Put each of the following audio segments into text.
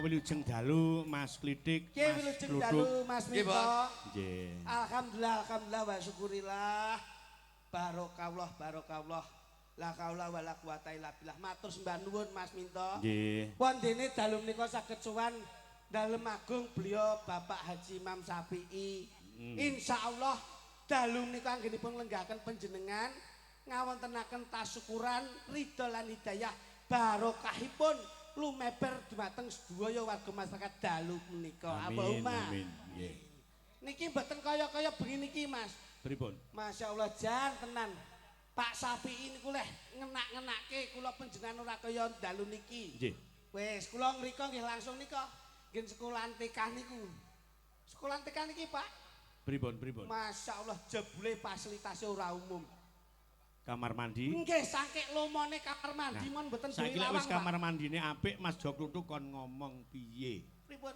Wilujeng dalu Mas Klidik, Nggih Mas wilujeng Kluduk. dalu Mas Minto. Nggih. Alhamdulillah wa syukurillah. Barokallah. La kaula wala quwata illa billah. Matur sembah nuwun Mas Minto. Nggih. Pun dene dalu menika saged sowan dalem agung beliau Bapak Haji Imam Syafi'i. Insyaallah dalu menika anggenipun lenggahaken panjenengan ngawontenaken tasyukuran ridho lan hidayah barokahipun lumeber dumateng sedaya warga masyarakat dalu menika. Allahumma. Amin. Nggih. Niki mboten kaya-kaya bengi niki Mas. Pripun? Masya Allah jan tenan. Pak Syafi'i niku leh ngenak-ngenake kula panjenengan ora kaya dalu niki. Nggih. Wis kula mriko nggih langsung nika nggih sekolahan TK niku. Sekolahan TK niki Pak. Pripun? Masya Allah jebule fasilitasnya ora umum. Kamar mandi. Nggih saking lomone kamar mandi mon mboten duwe Saiki lek lawang. wis kamar mandine apik Mas Jo Kluduk kon ngomong piye? Pripun?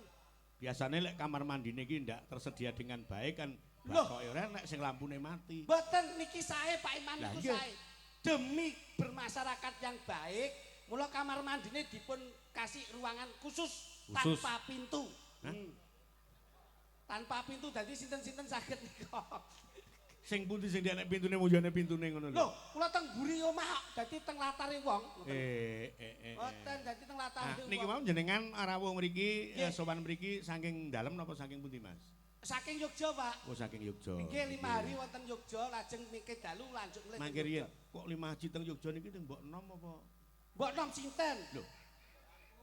Biasanya lek kamar mandine iki ndak tersedia dengan baik kan Loh. bakoke ora nek sing lampune mati. Mboten niki sae Pak Iman Lah, niku iya. sae. Demi bermasyarakat yang baik, mula kamar mandine dipun kasih ruangan khusus. Tanpa pintu. Hah? Tanpa pintu dadi sinten-sinten saged nika. Sing pundi sing nek pintune mujane pintune ngono lho. Lho, kula teng mburi omah kok dadi teng latare wong. Mboten dadi teng latare wong. Niki mau jenengan rawuh mriki Nggih. sowan mriki saking dalem napa saking pundi Mas? Saking Yogya, Pak. Oh saking Yogya. Nggih 5 hari wonten Yogya lajeng mikir dalu lanjut mulih. Mangke riyen kok 5 haji teng Yogya niki teng mbok enom apa? Mbok nom sinten? Lho.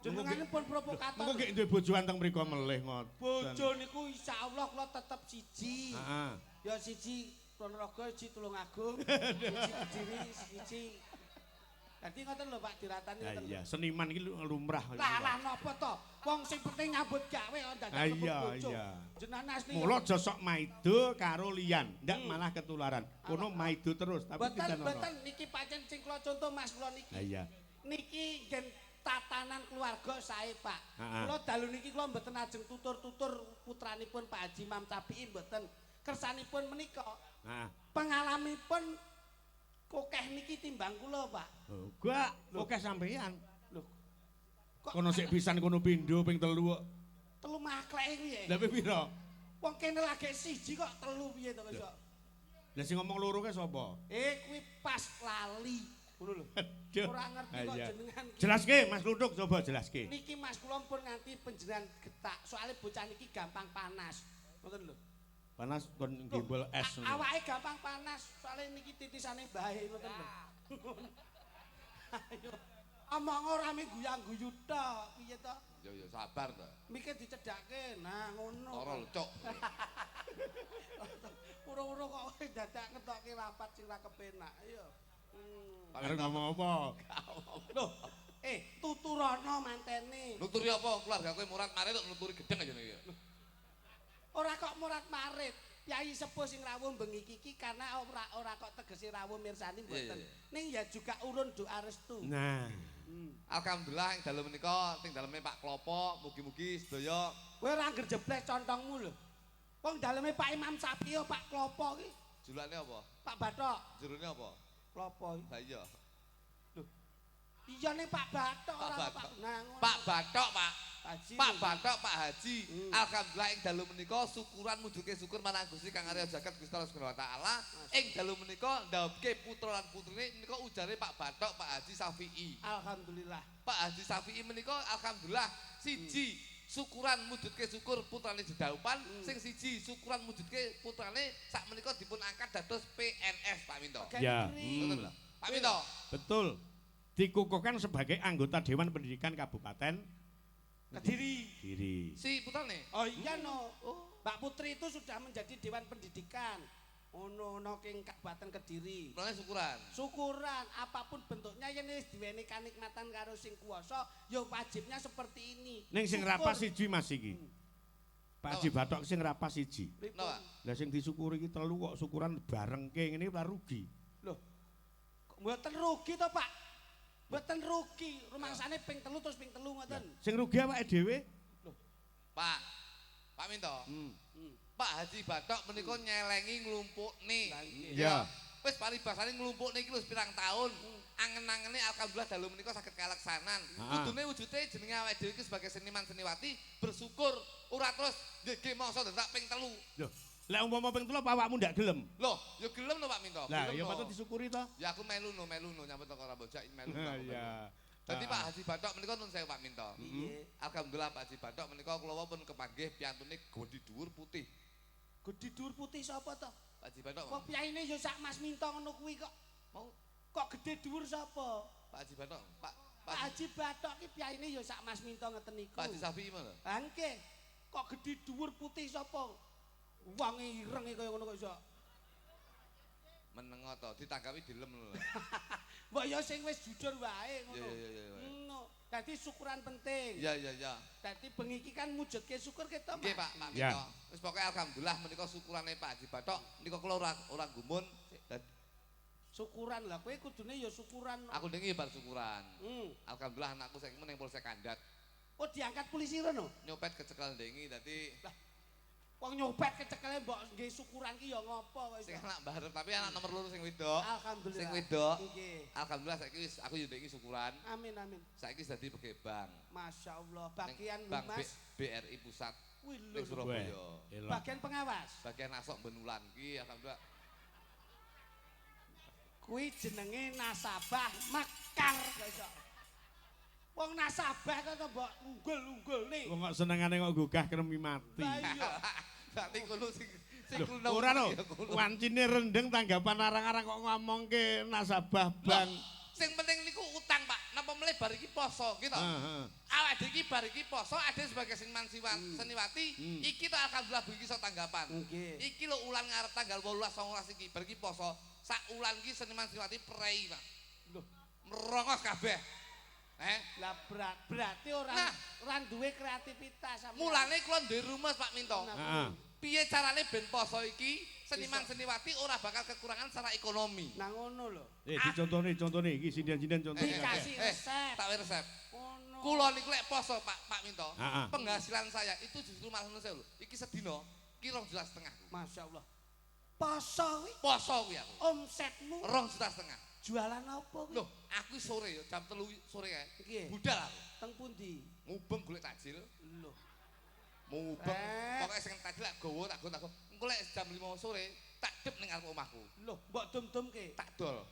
Jenenganipun provokator. Mengko gek duwe bojo anteng mriko melih ngoten. Bojo niku insyaallah kula tetep siji. Heeh. Ya siji Ponorogo, siji Tulungagung, siji Kediri, siji. Dadi ngoten lho Pak diratani Lah ngoten. iya, seniman iki lumrah. Lah napa to? Wong sing penting nyambut gawe kok dadak Iya, bojo. iya. Jenengan asli. Mula aja sok maido karo liyan, ndak malah ketularan. Kono maido terus tapi Mboten tidak mboten niki pancen sing kula contoh Mas kula niki. Lah iya. Niki gen tatanan keluarga sae Pak. Ha-ha. Kula dalu niki kula mboten ajeng tutur-tutur putranipun Pak Haji Imam Syafi'i mboten. Kersanipun menika. Nah, Pengalamipun kokeh niki timbang kula, Pak. gak oke sampeyan. Lho. Kok Kono sik pisan kono pindho ping 3 kok. telu makleke piye? Lah pira? Wong kene lagi siji kok telu piye to kok. Lah sing ngomong loro ke sapa? Kuwi pas lali. Ngono lho. Aduh. Ora ngerti kok Iya. jenengan. Jelaske Mas Kluduk coba jelaske. Niki Mas kula pun nganti panjenengan getak. Soale bocah niki gampang panas. Ngoten lho. Panas kon gimbal es. Awake gampang panas. Soale niki titisane bae ngoten lho. Ayo. Omong ora mi guyang-guyu tok. Piye to? Ya sabar to. Mikir dicedhakke. Nah, ngono. Ora lho, Cuk. Ura-ura kok kowe dadak ngetokke rapat sing ra kepenak. Ayo. Arep ngomong apa? Loh, tuturana mantene. Nuturi apa keluarga kowe murat marit kok nuturi gedeng aja nih. Ora kok murat marit. Yai sepuh sing rawuh bengi iki karena ora kok tegese rawuh mirsani mboten. Ning ya juga urun doa restu. Nah, Alhamdulillah ing dalem menika ting daleme Pak Klopo, mugi-mugi sedaya Kowe ora angger jebles contongmu lho. Wong daleme Pak Imam Syafi'i Pak Klopo iki, julane apa? Pak Bathok, Jerone apa? Klopo. Lah iya. Iya nih Pak Bathok Pak ora Bathok. Pak. Nah, ngono. Pak Bathok, Pak. Haji. Pak Bathok, Pak Haji. Alhamdulillah ing dalu menika syukuran mujudke syukur marang Gusti Kang Arya Jagat Gusti Allah Subhanahu wa taala. Ing dalu menika ndawuhke putra lan putrine menika ujare Pak Bathok, Pak Haji Syafi'i. Alhamdulillah. Pak Haji Syafi'i menika alhamdulillah siji syukuran mujudke syukur putrane jedaupan, sing siji syukuran mujudke putrane sak menika dipun angkat dados PNS Pak Minto. ya. Ngoten lho. Pak Minto. Betul. Dikukuhkan sebagai anggota Dewan Pendidikan Kabupaten Kediri. Kediri. Si putrane. Oh iya no. Mbak Putri itu sudah menjadi Dewan Pendidikan. Ono king Kabupaten Kediri. Putrane syukuran. Syukuran apapun bentuknya yang wis diweni kanikmatan karo sing kuwasa, ya wajibnya seperti ini. Ning sing Syukur. rapas siji Mas iki. Pak Haji Bathok sing rapas siji. Pripun? Napa? Lah sing disyukuri iki telu kok syukuran barengke ngene ora rugi. Loh. Kok mboten rugi to, Pak? Mboten rugi. Rumangsane ping 3 terus ping 3 ngoten. Sing rugi awake dhewe. Pak. Pak Minto. Pak Haji Bathok menika nyelengi nglumpukne. Lah, nggih. Ya. Wis paribasane nglumpukne iki wis pirang taun. angen-angene alhamdulillah dalu menika saged kaleksanan. Kudune wujude jenenge awake dhewe iki sebagai seniman seniwati bersyukur ora terus nggih mongso ndak ping 3. Lho, lek umpama ping 3 awakmu ndak gelem. Loh, ya gelem to Pak Minto. Lah, ya gelem patut to. disyukuri to. Ya aku melu no nyambut karo Rambojak melu. Iya. Dadi Pak Haji Bathok menika nun sewu Pak Minto. Piye? Alhamdulillah Pak Haji Bathok menika kula pun kepanggih piyantune Godi Dhuwur Putih. Gedi dhuwur putih sapa to? Pak Haji Bathok. Kok piyaine ya sak Mas Minto ngono kuwi kok. Mau Kok gede dhuwur sapa? Pak Haji Bathok, Pak Pak Haji Bathok ki piyaine ya sak Mas Minto ngeten niku. Pak Haji Safi mana? Ha nggih. Kok gede dhuwur putih sapa? Wonge ireng kaya ngono kok iso. Menengo to, ditanggapi dilem lho. Mbok ya sing wis jujur wae ngono. Iya. Ngono. Dadi syukuran penting. Iya. Dadi bengi iki kan mujudke syukur kita, Nggih Mas. Pak Ya. Minto. Wis pokoke alhamdulillah menika syukurane Pak Haji Bathok menika kula ora gumun. Syukuran lah kowe kudune ya syukuran. Aku dengi bar syukuran. Alhamdulillah Alhamdulillah anakku saiki meneng Polsek Kandat. Oh diangkat polisi rono. Nyopet kecekel dengi dadi Wong nyopet kecekele mbok nggih syukuran ki ya ngopo kok sing iso. anak barep tapi anak nomor 2 sing wedok. Alhamdulillah. Sing wedok. Nggih. Alhamdulillah saiki wis aku yo ndek syukuran. Amin. Saiki wis dadi pegawai bank. Masya Allah. Bagian Bank Humas. BRI Pusat Wih ning lho. Surabaya. Elok. Bagian pengawas. Bagian asok benulan ki alhamdulillah. Kuwi jenenge nasabah mekar kok iso. Wong nasabah kok mbok unggul-unggul nih. Wong kok senengane kok gugah kremi mati. Lah iya. Berarti kulo sing Loh, ora lho, wancine rendeng tanggapan arang-arang kok ngomongke nasabah bank. Sing penting niku utang, Pak. Napa melih bar iki poso gitu. Heeh. Awak dhewe iki bar iki poso ade sebagai seniman seniwati, iki to alhamdulillah begitu iso tanggapan. Nggih. Iki lho ulan ngarep tanggal 18 19 iki bar iki poso. Sak ulan iki seniman seniwati prei, Pak. Lho, Merongos kabeh. lah berarti ora duwe kreativitas sampeyan. Mulane kula duwe rumus Pak Minto. Heeh. Piye carane ben poso iki seniman seniwati ora bakal kekurangan secara ekonomi. Nah ngono lho. Dicontone iki sinden-sinden contone. Dikasih resep. Tak resep. Ngono. Kula niku lek poso Pak Minto, Heeh. penghasilan saya itu justru malah ngono lho. Iki sedina ki 2,5 juta. Masya Allah. Poso kuwi Poso kuwi aku. omsetmu 2,5 juta. jualan apa kuwi? Loh, aku sore ya jam 3 sore kae. Nggih. Budal aku. Teng pundi? Ngubeng golek takjil. Lho. Ngubeng. Eh. Pokoke sing takjil lak gowo tak go. Engko lek jam 5 sore tak dep ning arep omahku. Lho, mbok dum-dumke. Tak dol.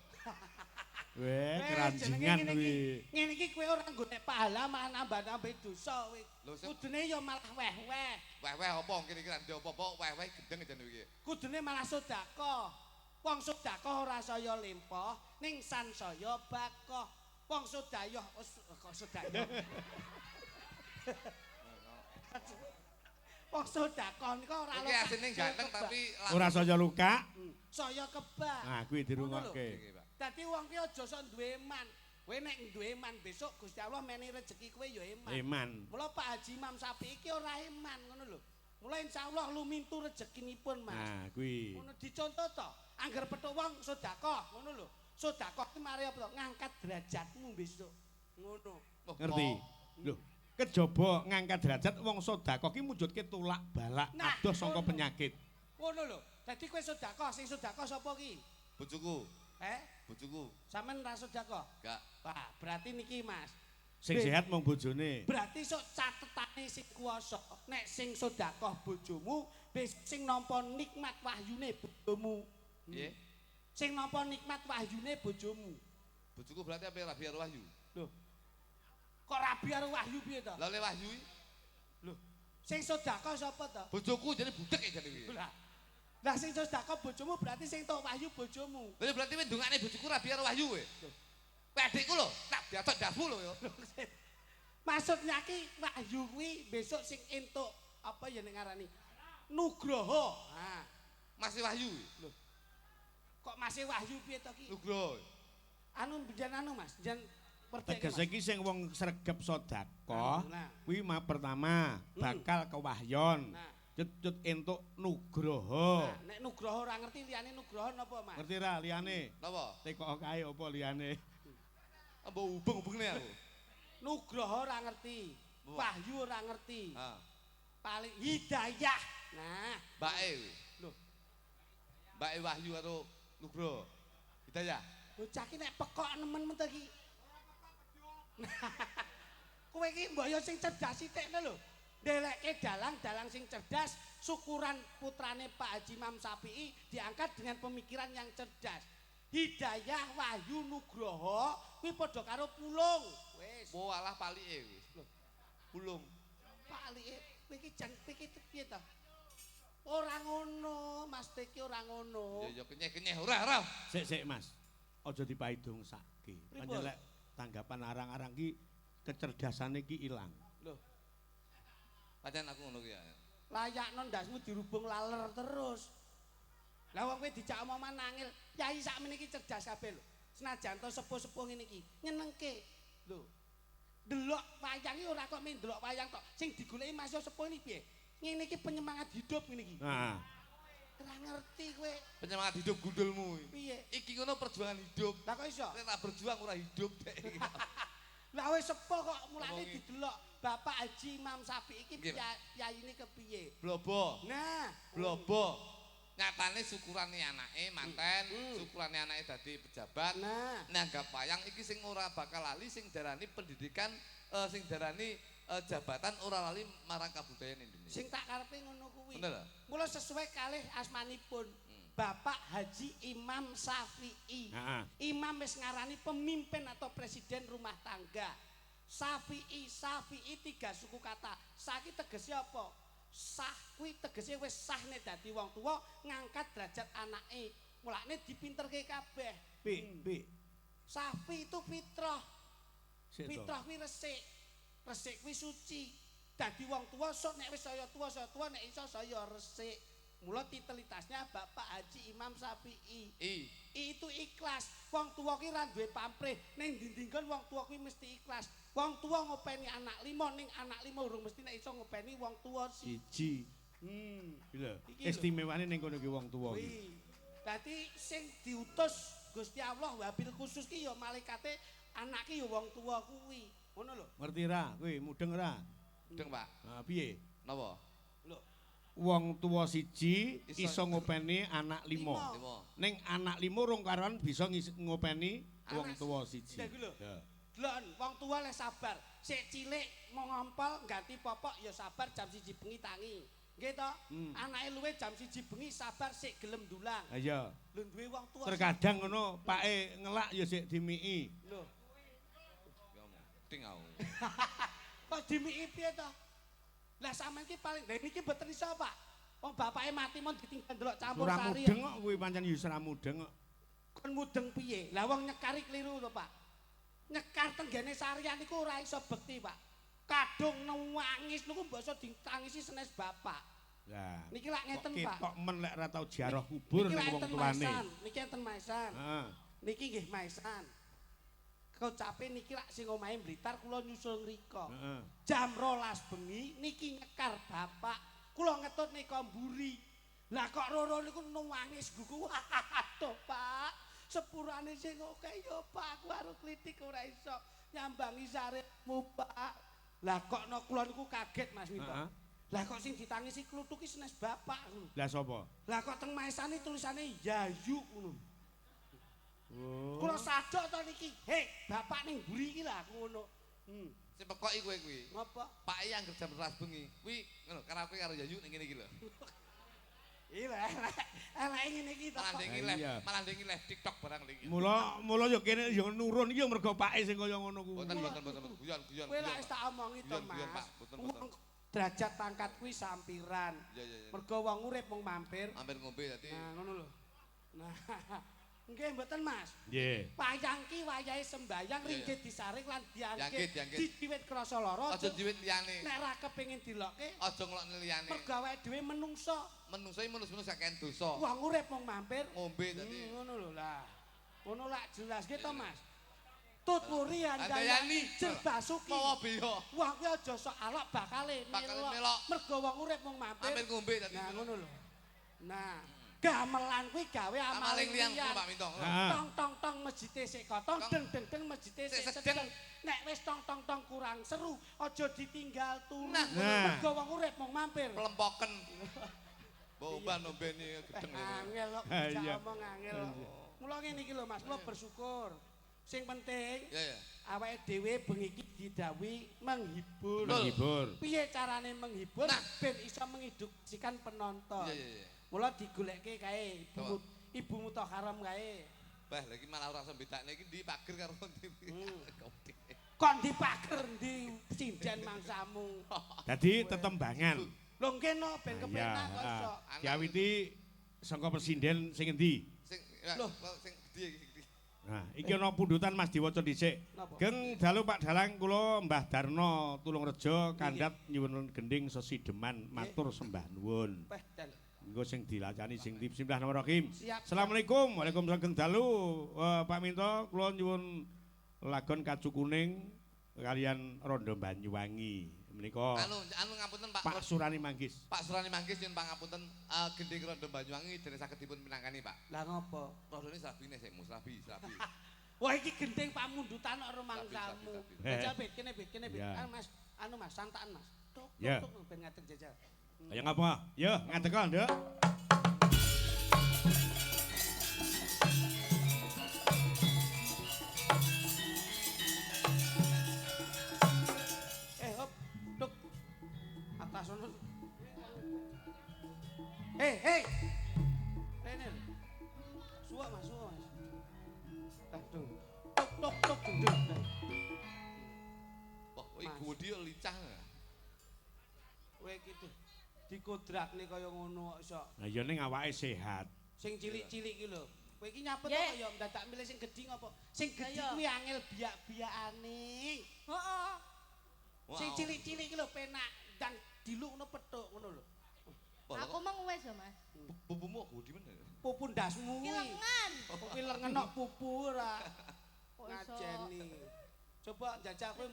Weh, jenenge keranjingan ngene kuwi. iki. Ngene iki kowe ora golek pahala malah nambah-nambah dosa kowe. Lho, sing- Kudune ya malah weh-weh. Weh-weh apa kira-kira ndek apa-apa weh-weh gendeng jan iki. Kudune malah sedekah. Wong sedekah ora saya lempoh, ning san saya bakoh. Wong sedayah kok sedayah. Wong sedekah niku ora Iki asine ganteng tapi Ora saya luka. saya kebak. Nah, kuwi dirungokke. Iki, Pak. Dadi wong ki aja sok duwe iman. Kowe nek duwe iman besok Gusti Allah menehi rezeki kowe ya iman. Iman. Mula Pak Haji Imam Sapi iki ora iman ngono lho. Mula insyaallah lumintu rezekinipun Mas. Nah, kuwi. Ngono dicontoh to. Angger petuk wong sedekah ngono lho. Sedekah ki mari apa to? Ngangkat derajatmu besok. Ngono. Oh, Ngerti? Loh, kejaba ngangkat derajat wong sedekah ki mujudke tulak balak Nah, adoh saka ngono. penyakit. Ngono lho. Dadi kowe sedekah, sing sedekah sapa ki? Bojoku, bojoku. Sampeyan ra sedekah? Enggak. Wah, berarti niki Mas. Sing sehat mung bojone. Berarti sok catetane sing kuwasa. Nek sing sedekah bojomu, sing nampa nikmat wahyune bojomu. Piye? Sing nampa nikmat wahyune bojomu. Bojoku berarti apa Rabi karo Wahyu? Loh. Kok rabi karo wahyu piye to? Lah oleh Wahyu iki, Loh. Sing sedekah sapa to? bojoku jane budek ya jane iki. Lah sing sedekah bojomu berarti sing tok wahyu bojomu. Lah berarti kowe ndongakne bojoku Rabi karo Wahyu kowe. Kowe adikku lho, tak diatok dafu lho ya. Maksudnya ki wahyu kuwi besok sing entuk apa ya nek ngarani? Nugroho. Nah, Masih Wahyu iki. kok masih wahyu piye to ki? Nugroho. Anu jan anu Mas, jan Tegese iki sing wong sregep sedekah, Nah. kuwi pertama bakal kewahyon. Nah. Cut entuk nugroho. Nah, nek nugroho ora ngerti liyane nugroho napa Mas? Ngerti ra liyane? Napa? Teko kae apa liyane? Apa hubung-hubungne aku? Nugroho ora ngerti. Apa? Wahyu ora ngerti. Ha. Paling hidayah. Nah, Mbake kuwi. lho. Mbake Wahyu karo Nugroho. Hidayah. Bocah ki nek pekok nemen men to ki. Kowe iki mbok yo sing cerdas sithik lho. Ndelekke dalang-dalang sing cerdas, syukuran putrane Pak Haji Imam Syafi'i diangkat dengan pemikiran yang cerdas. Hidayah, Wahyu, Nugroho kuwi padha karo pulung. Wis. Oh alah palike wis. Pulung. Palike kowe iki jan iki piye to? Ora ngono, Mas Teki ora ngono. Ya kenyeh-kenyeh ora. Sik Mas. Aja dipaidungsake. Pancen lek tanggapan arang-arang ki kecerdasane ki ilang. Loh, Pancen aku ngono ki ya. layakno ndasmu dirubung laler terus. Lah wong kowe dijak omongan nangil, yai sakmene iki cerdas kabeh lho. Senajan to sepuh-sepuh ngene iki, nyenengke. Lho. Delok wayang iki ora kok men delok wayang tok. Sing digoleki Mas yo sepuh iki piye? Ngene iki penyemangat hidup ngene iki. Nah, Ora ngerti kowe. Penyemangat hidup gundulmu. Piye? Iki ngono perjuangan hidup. Lah kok iso? Nek tak berjuang ora hidup dek. Lah wis sepuh kok mulane Ngomongi. didelok Bapak Haji Imam Syafi'i iki Nggih, Pak. yaine kepiye? Blobo. Nah, Blobo. Nyatane syukurane anake manten, syukurane anake dadi pejabat. Nah, Nanggap wayang iki sing ora bakal lali sing darani pendidikan sing darani jabatan ora lali marang kabudayan Indonesia. sing tak karepe ngono kuwi. Bener. Mula sesuai kalih asmanipun. Bapak Haji Imam Syafi'i. heeh. Imam wis ngarani pemimpin atau presiden rumah tangga. Syafi'i tiga suku kata. Saiki tegese apa? Sah kuwi tegese wis sah nek dadi wong tuwa ngangkat derajat anake. Mulane dipinterke kabeh. Pi. Safi itu fitrah. Sik to. Fitrah kuwi resik. Resik kuwi suci. Dadi wong tuwa sok nek wis saya tuwa nek iso saya resik. Mula titelitasnya Bapak Haji Imam Syafi'i. Itu ikhlas. Wong tuwa ki ra duwe pamrih. Ning dindingkon wong tuwa kuwi mesti ikhlas. Wong tuwa ngopeni anak 5 ning anak 5 urung mesti nek iso ngopeni wong tuwa Siji. Lho, Iki lho. istimewane ning kono ki wong tuwa ki. Kuwi. Dadi sing diutus Gusti Allah wabil khusus ki ya malaikate anak ki ya wong tuwa kuwi. Ngono lho. Ngerti ra? Kowe mudeng ra? Deng, Pak. Nah, piye? Napa? Lho, Wong tuwa siji Iso- iso ngopeni anak 5. Limo. Ning anak 5 rong karuan bisa ngopeni wong Anak- tuwa siji. Lha iku lho. Ya. Delon wong tuwa le sabar. Sik cilik mau ngompol ganti popok ya sabar jam 1 bengi tangi. Nggih to? Anake luwe jam 1 bengi sabar sik gelem dulang. Ha iya. Lho duwe wong tuwa. Terkadang ngono pake ngelak ya sik dimiki. Lho, Ya omong. Ting aku. kok dimiki piye to? Lah sampean ki paling lha niki mboten iso, Pak. Wong bapake mati mon ditinggal delok campur Ora sari. mudeng kok kuwi pancen ya ora mudeng kok. Kon mudeng piye? Lah wong nyekari kliru to, Pak. Nyekar tenggene sarian niku ora iso bekti, Pak. Kadung nangis niku mbok iso ditangisi senes bapak. Lah. Niki lak ngeten, Kok Pak. ketok men lek ora tau ziarah kubur Niki ning lak wong enten tuane. maisan, niki enten maisan. Heeh. Niki nggih maisan. Kecape niki lak sing omahe Blitar kula nyusul ngrika. Heeh. Jam 12 bengi niki nyekar bapak. Kula ngetut nika mburi. Lah kok Roro niku nangis gugu. Aduh, Pak. Sepurane sing oke ya, Pak. Aku arep klitik ora iso nyambangi saritmu, Pak. Lah kok kula niku kaget Mas Mito. Heeh. Lah kok sing ditangisi kluthuk ki senes bapak ngono. Lah sapa? Lah kok teng maesane tulisane Yayu ngono. Oh. Kula sadok to niki. Hei, bapak ning mburi iki lah ngono. Sing pekoki kowe kuwi. Ngapa? Pak E anggere jam 12 bengi. Kuwi ngono karaoke karo Yayu ning kene iki lho. Iya, elek ngene iki to. Malah Pak. ndengi Iya. malah ndengi live TikTok barang iki. Mula ya kene ya nurun iki ya mergo pake sing kaya ngono kuwi. Boten guyon. Kowe lak wis tak omongi to, Guyon, Pak. Mas. Boten, Wong derajat pangkat kuwi sampiran. Iya. Mergo wong urip mung mampir. Hampir ngombe dadi. Nah, ngono lho. Nah, nggih mboten, Mas. Nggih. Wayang ki wayahe sembayang Iya, ringgit disaring lan Diangkit. diangkit. Didiwit krasa lara. Aja diwit liyane. Nek ra kepengin dilokke, Aja ngelokne liyane. mergo awake dhewe menungso. Menungso iki menus-menus gak kene dosa. Wong urip mung mampir. Ngombe dadi. Ngono lho lah. Ngono lak jelas gitu, Mas. Tut wuri Andayani. andayani jerbasuki. Mawa beyo. Wong kuwi aja sok alok bakale Bakale melok. Mergo wong urip mung mampir. Hampir ngombe dadi. Nah, ngono lho. Nah, gamelan kuwi gawe Amaling amaling liyan liyan. Pak Minto. Ah. Tong tong tong masjide sik kotong Tong. deng deng deng masjide Sik sik sedeng. sedeng. Nek wis tong tong tong kurang seru, aja ditinggal turu. Nah. Mergo wong urip mung mampir. Pelempoken. Bomban nombeni gedeng. Angel kok Ah, bisa iya. omong angel. Mula ngene iki lho Mas, kula bersyukur. Sing penting Ya. awake dhewe bengi iki didhawuhi menghibur. Menghibur. Piye carane menghibur Nah. ben iso mengedukasikan penonton. Iya. Mula digolekke kae Apa? Ibu Muthaharam kae. Bah, lagi malah ora iso bedakne iki ndi pager karo ndi. Kon dipager ndi sinden mangsamu. Dadi tetembangan. Lho ngene ben kepenak kok iso. Diawiti saka presiden sing endi? Sing Loh. sing gedhe iki. Nah, iki ana pundutan Mas diwaca dhisik. Napa? Geng dalu Pak Dalang kula Mbah Darno Tulungrejo kandhat nyuwun gending sesideman matur sembah nuwun. Peh dan Engko sing dilacani sing Bismillahirrahmanirrahim. Siap. Assalamualaikum. Waalaikumsalam Geng dalu. Pak Minto kula nyuwun lagon kacu kuning kalian Rondo Banyuwangi. Menika Anu ngapunten Pak. Pak Surani Manggis. Pak Surani Manggis nyuwun pangapunten gending Rondo Banyuwangi dene saged dipun pinangkani Pak. lah ngopo? Rodone slabine sik slabi. Wah iki gendeng pamundutan karo mangsamu. Sabi. Jajal bet kene bet. Ya. Mas, anu Mas, santaan Mas. Tuk Ya. ben ngadeg jajal. Kaya ngapa? Ya, ngadeg kok, Nduk. Hop, tuk. Atas ono. Hei. Rene. Suwak Mas. Aduh. Tuk gendeng. Wah, iki gudi licah. Kowe iki dikodrakne kaya ngono kok iso. Lah ya ning awake sehat. Sing cilik-cilik iki lho. Kowe iki nyapet Nggih. kok ya mendadak milih sing gedhi ngopo? Sing gedhi Iya. kuwi angel biak-biakane. Heeh. Sing cilik-cilik iki lho penak dan dilukno pethuk ngono lho. Aku mang wis ya, Mas. Pupumu gudi men. Pupu ndasmu Ki kuwi. lengan. Kuwi lengenok pupu ora Kok iso? ngajeni. Coba jajal kowe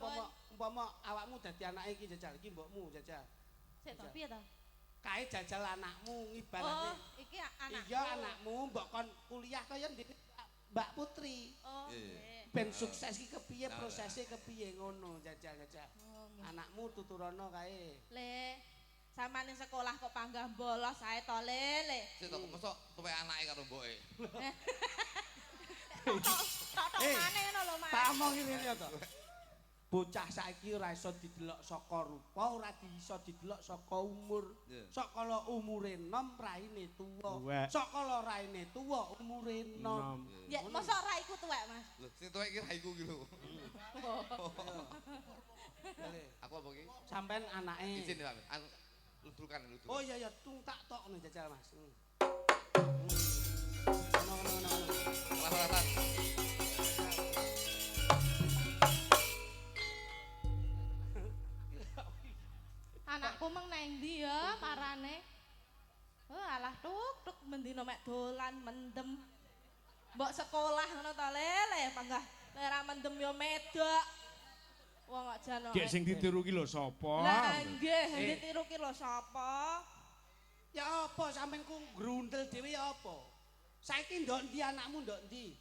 umpama awakmu dadi anake iki jajal iki mbokmu jajal. Sik to piye to? Kae jajal anakmu Oh, ibaratnya. iki anakku. Iya anakmu mbok kon kuliah kaya ndek Mbak Putri. Oh, Iya. nggih. Ben sukses iki kepiye Nah, prosesnya kepiye ngono jajal. Oh, nggih. Anakmu tuturono kae. Le, samane sekolah kok panggah bolos ae to, Le. Sik to mosok tuwek anake karo mboke. Tok-tok maneh ngono lho, Mas. Tak omong ngene ya to. Bocah saiki ora iso didelok saka rupa, ora iso didelok saka umur. Iya. Sakala umure enom raine tuwa. Tuwek. Sakala raine tuwa umure enom. Ya, mosok ra iku tuwek, Mas. Lho, sing tuwek iki raiku iki lho. Aku apa iki? Sampean anake. Izin ya, Pak. Anu ludrukan. Oh iya tung tak tokno jajal Mas. Ngono. Lawan. Anakku meng nang ndi ya parane? Oh, alah tuk mendino mek dolan mendem. Mbok sekolah ngono to, Le, panggah ora mendem yo medok. Wong kok jan. Gek sing ditiru ki lho sapa? Lah nggih, ditiru ki lho sapa? Ya apa sampean ku grundel dhewe ya apa? Saiki ndok ndi anakmu ndok ndi?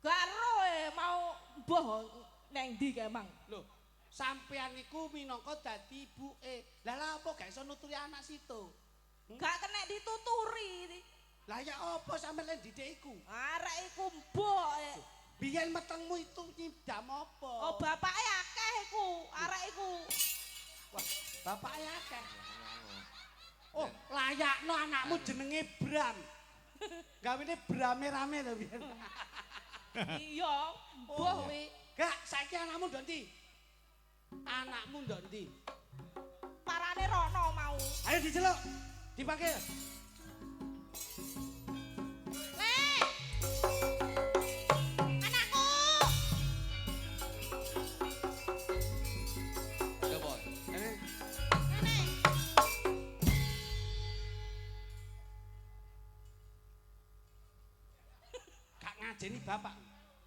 Garo mau mbuh nang ndi kae, Mang? Lho, sampean iku minangka dadi ibuke. Lah apa gak iso nuturi anak situ? Gak kena dituturi. Lah ya apa sampean lek didik iku? Arek iku mbok. Biyen metengmu itu nyidam apa? Oh, bapake akeh iku, arek iku. Wah, bapake akeh. Oh, layakno anakmu jenenge Bram. Gawene Brame rame lho biyen. Iya, mbuh kuwi. Gak, saiki anakmu ndok ndi? Anakmu ndok ndi? Parane rono mau. Ayo diceluk. Dipanggil. Le! Anakku! Ya, Boy. Nenek. Gak ngajeni bapak.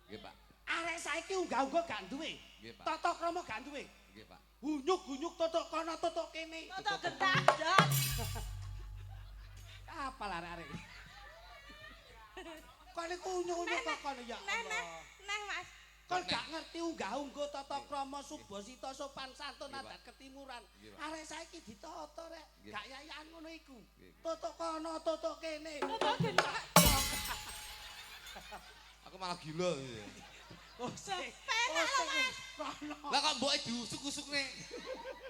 Nggih, Pak. Arek saiki unggah-unggah gak duwe. Nggih, Pak. Tata krama gak duwe. Nggih, Pak. Hunyuk-hunyuk totok kono totok kene. Toto gedadot. Apa lah arek? Kon iku hunyuk-hunyuk kok kono ya Allah. Neh, Mas. Kon gak ngerti unggah-ungguh tata krama subasita sopan santun Nggih, Pak. adat ketimuran. Nggih, Pak. Arek saiki ditata rek. Nggih. Gak yayan ngono iku. Nggih. Totok kono totok kene. Toto gedadot. Aku malah gila. Oh, sik. Penak lho, Mas. Kono. Lah kok mboke diusuk-usukne.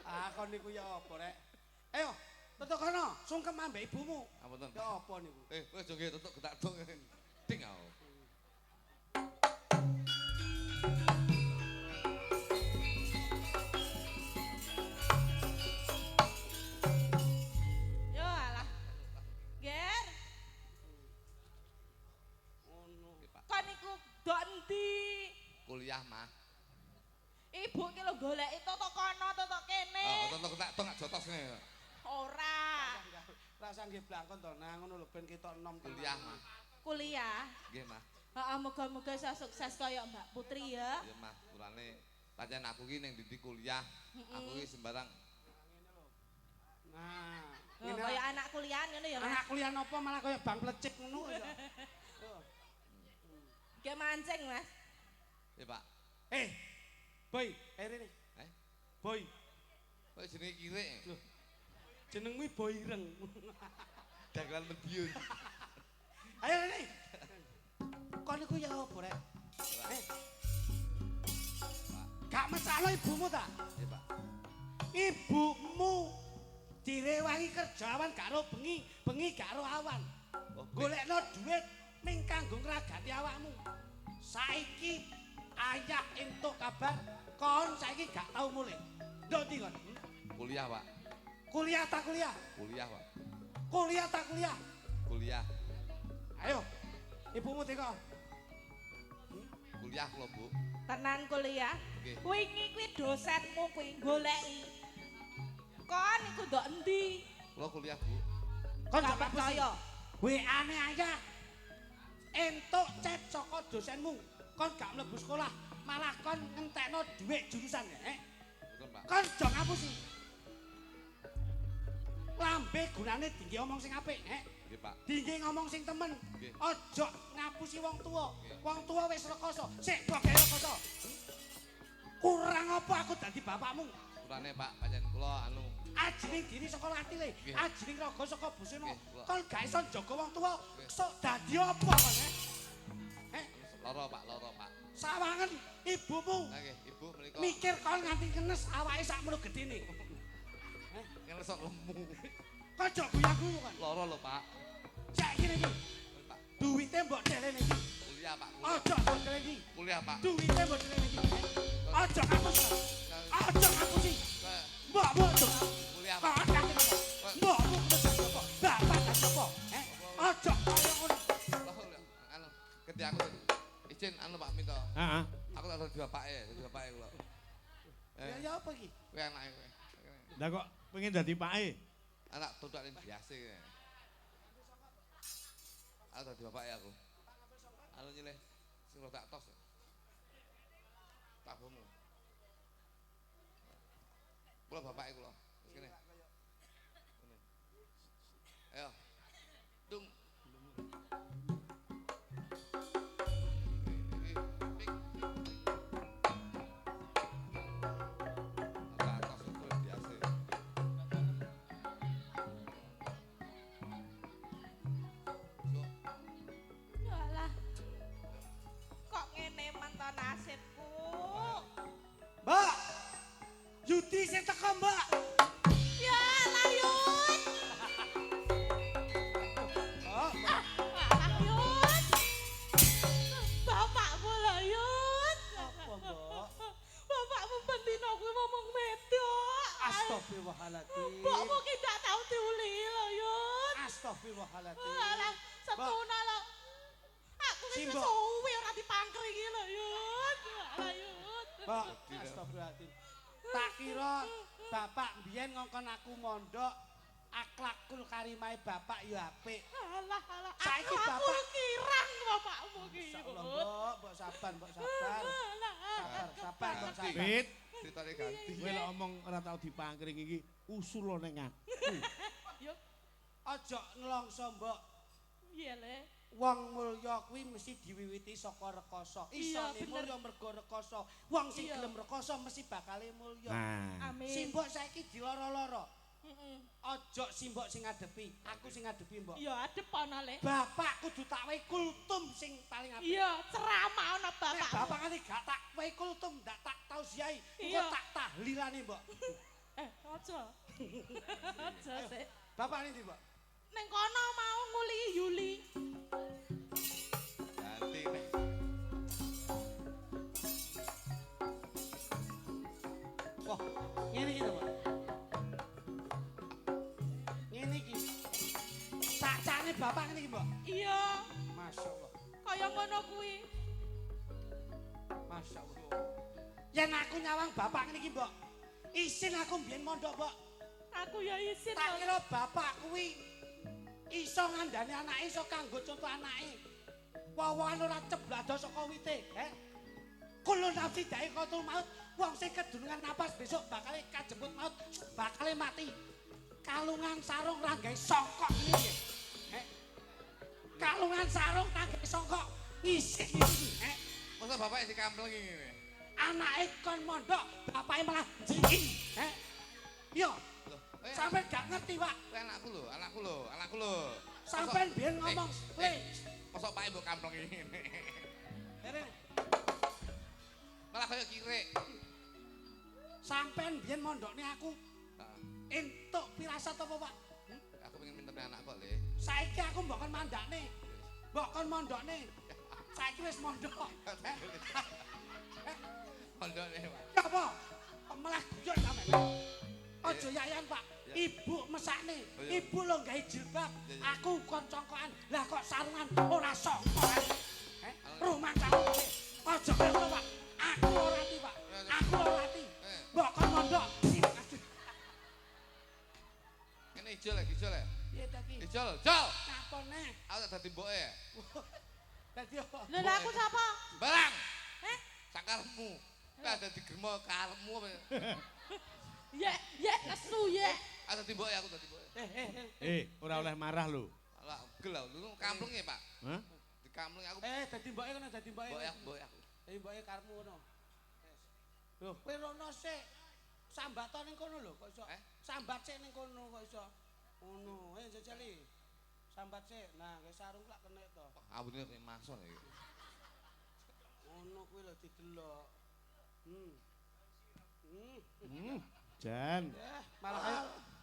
Ah, kon niku ya apa rek? Ayo, tetok kono, sungkem ambek ibumu. Apunten. Ya apa niku? Wis jo nggih tutuk getak dong. Ding aku. Yo alah. Ger, Ngono. Nggih, Pak. kon niku dok endi? Kuliah mah. Ibu ki lho goleki toto kono, toto kene. Oh, tutuk getak dong gak jotos ngene. Ora. Rasa nggih blangkon to nang ngono lho ben ketok enom Kuliah mah. Kuliah. Nggih, Mah. Heeh, muga-muga iso sukses kaya Mbak Putri ya. Iya, Mah. Kurane pancen aku ki ning ndi kuliah. Aku ki sembarang Nah, Oh, kaya anak kuliahan ngono ya, Mas. anak kuliah napa malah kaya bang plecik ngono ya. Kayak mancing, Mas. ya, Pak. Boy, rene. Eh? Boy, Kok jenenge kirik. Loh. jenengmu Boy Ireng. Dagelan Medion. Ayo rene. Kon niku ya apa rek? Gak mesakno ibumu ta? Ya, Pak. Ibumu direwangi kerjaan karo bengi, bengi karo awan. Oh, Golekno duit ning kanggo ngragati awakmu. Saiki ayah entuk kabar kon saiki gak tau mulih. Ndok ndi kon? kuliah, Pak. Kuliah tak kuliah? Kuliah, Pak. Kuliah tak kuliah? Kuliah. Ayo. Ibumu teko. Kuliah kula, Bu. Tenan kuliah. Nggih. Wingi kuwi dosenmu kuwi goleki. Kon iku ndok endi? Kula kuliah, Bu. Kon Gak gak percaya. WA-ne ayah. Entuk chat saka dosenmu. Kon gak mlebu sekolah, malah kon ngentekno dhuwit jurusan ya. Betul, Pak. Kon aja ngapusi. Lambe gunane dingge omong sing apik, Nggih, Pak. Dingge ngomong sing temen. Nggih. Aja ngapusi wong tuwa. Nggih. Wong tuwa wis rekoso. Sik kok gawe rekoso. Kurang apa aku dadi bapakmu? Kurane, Pak, pancen kula anu Ajining diri saka latile, Nggih. ajining raga saka busana. Nggih, kula. Kon gak iso jaga wong tuwa. Nggih. Sok dadi apa kon, lara, Pak, lara, Pak. Sawangen ibumu Nah, nggih, Ibu menika mikir kon nganti ngenes awake sakmono gedene. ngene sok lemu. Kon aja guyu-guyu kon. Lara lho, Pak. Cek kene iki. Pak, Duwite mbok delene iki. kuliah, Pak. Kuliah, Aja mbok delene iki. kuliah, Pak. Duwite mbok delene iki. Aja ngapus. Aja ngapusi. Mbok Kuliah, Kok Pak. ngerti apa? Mbokmu dadi apa? Bapak dadi apa? Aja kaya ngono. Anu, ketika aku izin anu Pak minta. Heeh. Aku tak dadi bapake kula. Ya apa iki? Kowe anake kowe. Lah kok pengen dadi pake? Anak tutukan biasa. Aku dadi bapake aku. Anu nyileh sing tak tos. Tak bomu. Kula bapake kula. Wis kene. Kene. Ayo. Dung. Yalah. Kok ngene manto nasibku. Mbak. Yudi sing teko, Mbak. Ya layut. Oh, Layut. Bapakmu layut. apa, Mbak? Bapakmu bendino kuwi ngomong medok. Astagfirullahaladzim. Mbokmu ki ndak tau diuli layut. Astagfirullahaladzim. Alah, sepuna lho. Aku wis Simbok. suwi ora dipangkringi layut. Layut. Mbak, astagfirullahaladzim. Tak kira bapak mbiyen ngongkon aku mondok, akhlakul karimai bapak ya apik. Alah, alah. Saiki Aku bapak- kirang bapakmu ki. Insyaallah, Mbak, mbok sabar, mbok sabar. Alah. Sabar, mbok sabar. Wit, Ceritane ganti. kowe lek omong ora tau dipangkring iki usul nang aku. Yo, Aja ngelongso, Mbok. iya le. Wong mulya kuwi mesti diwiwiti saka rekoso. Iya, Isane bener. mulya mergo rekoso. Wong sing Iya. gelem rekoso mesti bakale mulya. Nah, Amin. Simbok saiki dilara-lara. Ojo si mbok sing ngadepi, aku sing ngadepi mbok. Ya adep ana le. Bapak kudu tak wehi kultum sing paling apik. Iya, ceramah ana Nek bapak. bapak kali gak tak wehi kultum, ndak tak tausiai, engko Iya. tak tahlilane mbok. Aja. Aja sik. Bapak ini mbok. Ning kono mau nguli Yuli. Ganti nih. Wah, ngene iki to, Pak. Ngene iki. Cacane bapak ngene iki, Mbok. Iya, Masyaallah. kaya ngono kuwi. Masyaallah. Yen aku nyawang bapak ngene iki, Mbok. Isin aku mbiyen mondok, Mbok. Aku ya isin. Tak kira bapak kuwi iso ngandani anake, iso kanggo contoh anake. Wawan ora ceblado saka wite, Kulun nafsi dae qatul maut, wong sing kedunungan napas besok bakal kajebut maut, bakal mati. Kalungan sarung ra gawe songkok iki, Kalungan sarung ra gawe songkok isi iki, Masa bapak si kamplengi ngene. Anake kon mondok, bapake malah jiki, Yo, Loh, sampe gak ngerti, Pak. anakku lho. Sampeyan biyen ngomong, "Le, Mosok pake mbok kamplengi ngene. Rene, Malah kaya kirek. sampeyan biyen mondokne aku Heeh. entuk pirasat apa, Pak? Aku pengen minta anak kok, Le. Saiki aku mbok kon mandakne. Mbok kon mondokne. Saiki wis mondok. Pondokne, Pak. Ya apa? Kok malah guyon sampeyan. Aja yayan, Pak. Ibu mesakne. Ibu lo gawe jilbab. Aku kon congkokan. Lah kok sarungan ora songkokan. Rumah kamu. Aja ngono, Pak. Aku ora ati, Pak. Aku ora ati. Mbok kon mondok. Ngene ijol ya, ijol ya. Piye ta iki? Ijol, Jol. Napa neh? Aku tak dadi mboke ya. Dadi apa? Lha lah aku sapa? Barang. Sakarmu. Kowe ada di germo karepmu apa? Ye, nesu ye. Aku dadi mboke aku dadi mboke. Ora oleh marah lho. Alah, gel lho kamplenge, Pak. Hah? Di kampleng aku Dadi mboke kono, dadi mboke. mboke aku. Mboke karepmu ngono. Loh, kowe rono sik. Sambat ning kono lho, kok iso. Sambat sik ning kono kok iso. Ngono, jajali. Sambat sik. Nah, kowe sarung lak kenek to. Abune kaya mason iki. Ngono kuwi lho didelok. Jan.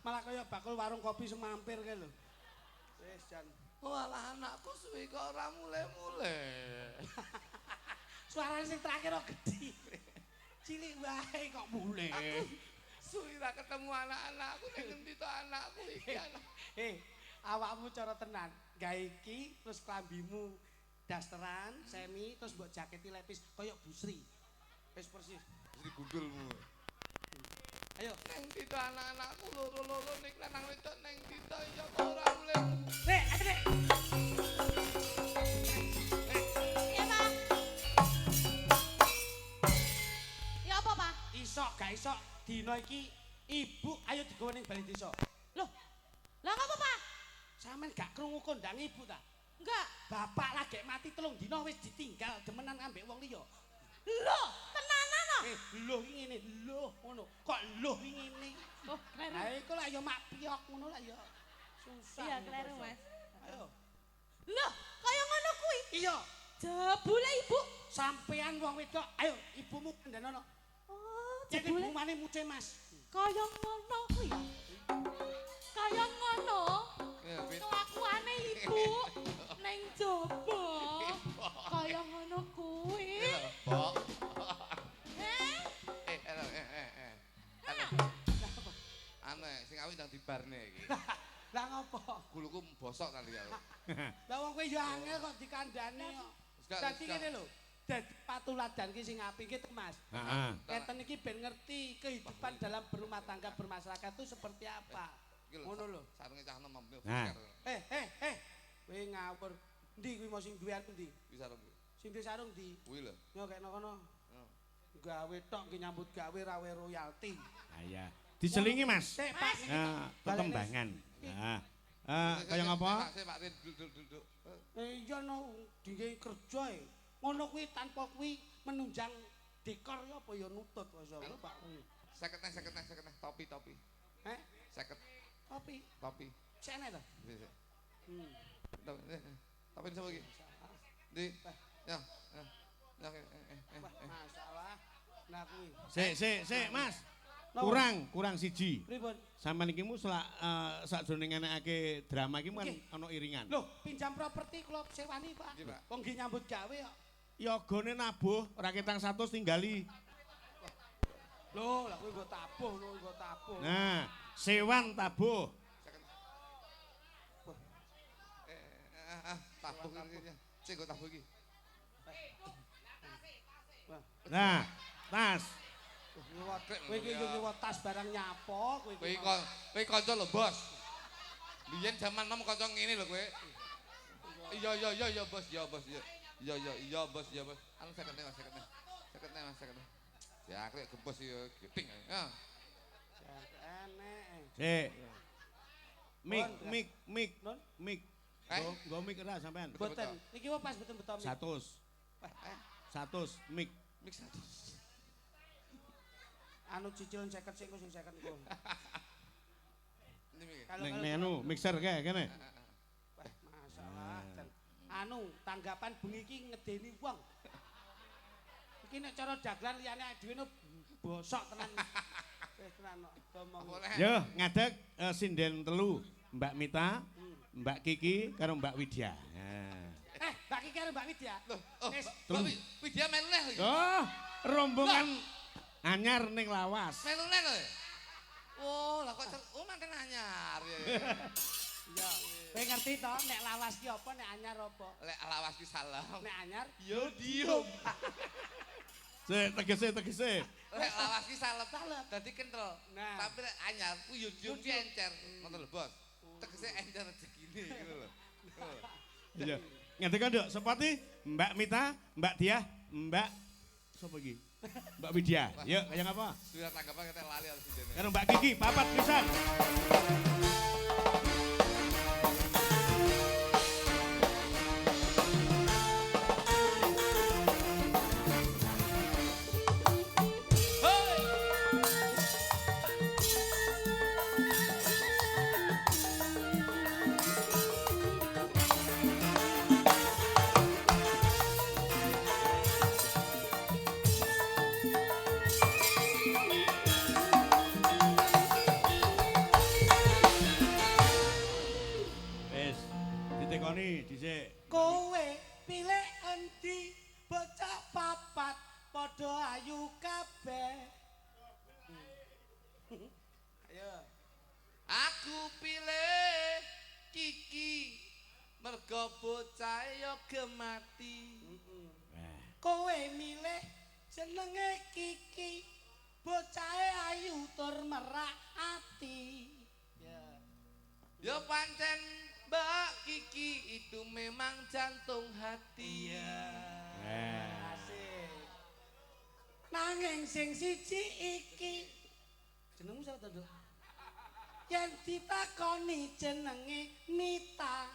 Malah kaya bakul warung kopi sing mampir kae lho. Wis Jan. Walah anakku suwi kok ora mule-mule. Suarane sing terakhir kok gedhi. Cilik wae kok mulai. Suwi ra ketemu anak-anakku ning ngendi to anakku iki anak. Awakmu cara tenan. Gawe iki terus klambimu dasteran, semi, terus mbok jaketi lepis kaya busri. Wis persis. Jadi gundulmu. Ayo. Neng dito anak-anakku loro-loro ning lanang wedok neng dito ya kok ora mule. Nek, ayo Nek. Iya, Pak. Ya apa, Pak? Iso gak iso dina iki ibu ayo digawa ning bali desa. Loh. Lah ngapa, Pak? Sampeyan gak krungu kondang ibu ta? Enggak. Bapak lagi mati 3 dina wis ditinggal demenan ambek wong liya. Loh, tenanan no? Loh iki ngene, loh ngono. Kok loh iki ngene? Oh, kleru. Ha iku lah ya mak piyok ngono lah ya. Susah. Iya, ngono, kleru, Bos. Mas. Ayo. Loh, kaya ngono kuwi. Iya, Jebule ibu. sampean wong wedok, ayo ibumu kandhanono. Oh, Jadi jebule bungane muce Mas. kaya ngono kuwi. Kaya ngono. Ya, Fit. Kelakuane ibu ning jaba. Kaya ngono kuwi. Pok. Heh? Aneh, sing awit nang dibarne iki. Lah ngopo? Guluku bosok tadi ya. Lah wong kowe ya angel kok dikandani kok. Dadi ngene lho. Dadi patuladan ki sing apik ki Mas. Heeh. Keten iki ben ngerti kehidupan dalam berumah tangga bermasyarakat itu seperti apa. Ngono lho. Sarunge cah enom ambil Nah. Kowe ngawur. Ndi kuwi mau sing duwe aku ndi? Bisa rong. Sing duwe sarung ndi? Kuwi lho. Nyokekno kono. Gawe tok nggih nyambut gawe rawe royalti. Ah ya. Diselingi, Mas. Sik, Pak. Nah, tetembangan. Nah. Kaya ngapa? Pak Rin duduk. Iya no, digawe kerja e. Ngono kuwi tanpa kuwi menunjang dekor ya apa ya nutut kok Pak. Seket neh topi. Heh, 50 kopi. topi. Sene to. Topi sapa iki? Di. Ya. Ya. Wah, masalah. Nah kuwi. Sik, Mas. Napa? Kurang siji. Pripun? Sampeyan iki mu sakjroning ngenekake drama iki kan ana iringan. Loh, pinjam properti kula sewani, Pak. Nggih, Pak. Wong nggih nyambut gawe kok. Yogane nabuh ora ketang 100 tinggali. Loh, lah kuwi nggo tabuh, nggo tabuh. Nah, sewan tabuh. Tabuh iki. Sing go tabuh iki. Nah, tas. Kowe iki yo nyewot tas barang nyapo kowe iki. Kowe kanca lho, Bos. Biyen jaman nom kanca ngene lho kowe. Iya, Bos, iya, Bos, iya. Iya, Bos, iya, Bos. Anu 50 Mas, 50. 50 Mas, 50. Ya, aku gembos ya giting. Ya. Enek. Sik. Mik. Non? Mik. Eh? Go mik ora sampean. Boten. Niki wae pas boten beto. 100. 100 mik. Mix 100. Anu cicilan 50 sing sing 50 niku. Ini iki. Ning anu mixer kae kene. Wah, masalah. Anu tanggapan bengi iki ngedeni wong. Iki nek cara dagelan liyane dhewe no bosok tenan. Wis tenan ngomong. Yo, ngadeg sinden telu. Mbak Mita, Mbak Kiki karo Mbak Widya. Nah. Mbak Kiki karo Mbak Widya. Wis Loh, Widya melu neh iki. Oh, rombongan anyar ning lawas. Melu neh lho. Oh, lah kok manten anyar. iya. Kowe ngerti to nek lawas ki apa nek anyar apa? Lek lawas ki salam. Nek anyar Yo diem. Tegese. Lek lawas ki salep. Dadi kental. Nah. Tapi lek anyar ku yo diem ki encer. Ngoten lho, Bos. Tegese encer rezekine gitu lho. Iya. Ngadeg nduk sepati Mbak Mita, Mbak Diah, Mbak sapa iki? Mbak Widya. Yuk, kaya ngapa? Surat tanggapan kita lali harus dene. Karo Mbak Kiki, papat pisan. Wis, ditekoni dhisik. kowe pilih endi bocah papat padha ayu kabeh. Ayo. Aku pilih Kiki mergo bocah yo gemati. Kowe milih jenenge Kiki bocahe ayu tur merak ati. Ya. Yo pancen Mbak Kiki itu memang jantung hati. Asik. Nanging sing siji iki jenengmu sapa to, Nduk? Yen ditakoni jenenge Mita.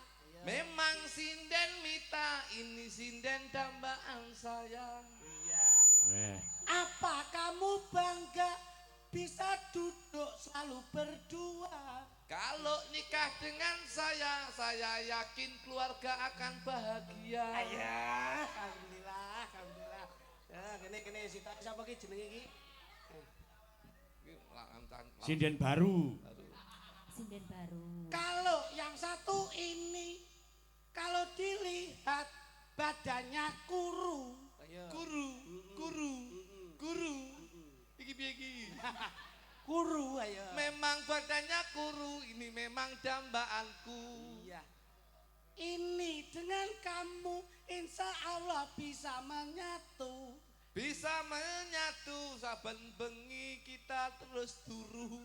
Memang sinden Mita, ini sinden dambaan saya. Iya. Weh. Apa kamu bangga bisa duduk selalu berdua? Kalau nikah dengan saya yakin keluarga akan bahagia. Ayah, alhamdulillah. Ya, kene Sita sapa ki jenenge iki? Sinden baru. Sinden baru. Kalau yang satu ini kalau dilihat badannya kuru. Guru. Iki piye iki? Kuru ayo. Memang badannya kuru, ini memang dambaanku. Iya. Ini dengan kamu insya Allah bisa menyatu. Bisa menyatu saben bengi kita terus turu.